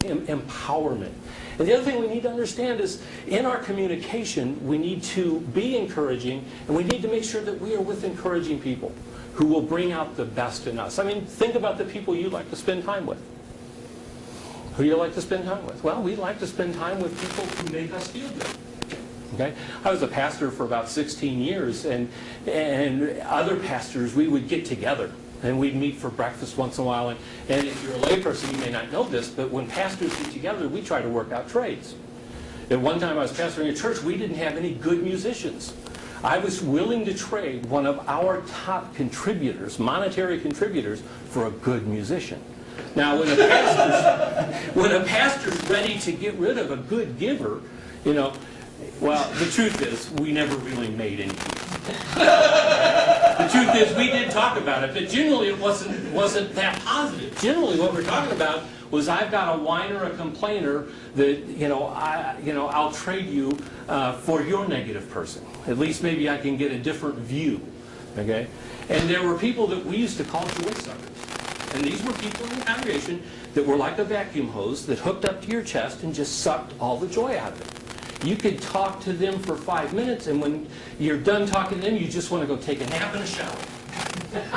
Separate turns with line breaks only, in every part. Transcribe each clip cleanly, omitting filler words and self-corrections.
empowerment. And the other thing we need to understand is in our communication, we need to be encouraging, and we need to make sure that we are with encouraging people who will bring out the best in us. I mean, think about the people you like to spend time with. Who do you like to spend time with? Well, we like to spend time with people who make us feel good. Okay? I was a pastor for about 16 years, and other pastors, we would get together, and we'd meet for breakfast once in a while. And if you're a layperson, you may not know this, but when pastors get together, we try to work out trades. At one time I was pastoring a church, we didn't have any good musicians. I was willing to trade one of our top contributors, monetary contributors, for a good musician. Now, when a pastor's ready to get rid of a good giver, you know, well, the truth is, we never really made any deals. The truth is, we did talk about it, but generally it wasn't that positive. Generally, what we're talking about was, I've got a whiner, a complainer that I'll trade you for your negative person. At least maybe I can get a different view. Okay, and there were people that we used to call joy suckers. And these were people in the congregation that were like a vacuum hose that hooked up to your chest and just sucked all the joy out of it. You could talk to them for 5 minutes, and when you're done talking to them, you just want to go take a nap and a shower.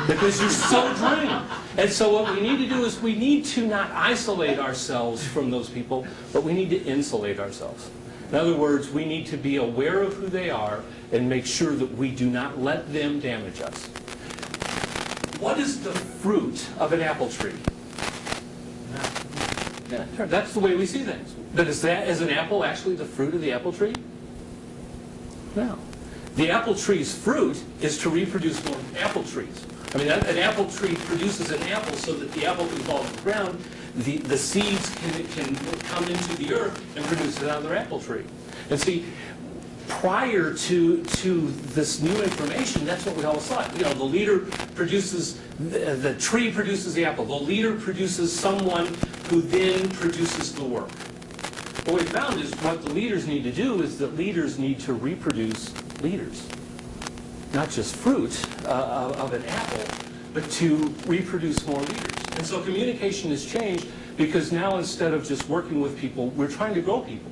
Because you're so drained. And so what we need to do is we need to not isolate ourselves from those people, but we need to insulate ourselves. In other words, we need to be aware of who they are and make sure that we do not let them damage us. What is the fruit of an apple tree? Yeah, that's the way we see things. But is an apple actually the fruit of the apple tree? No. The apple tree's fruit is to reproduce more apple trees. I mean, an apple tree produces an apple so that the apple can fall to the ground. The seeds can come into the earth and produce another apple tree. And see, prior to this new information, that's what we always thought. You know, the leader produces, the tree produces the apple. The leader produces someone who then produces the work. What we found is what the leaders need to do is that leaders need to reproduce leaders. Not just fruit of an apple, but to reproduce more leaders. And so communication has changed because now instead of just working with people, we're trying to grow people.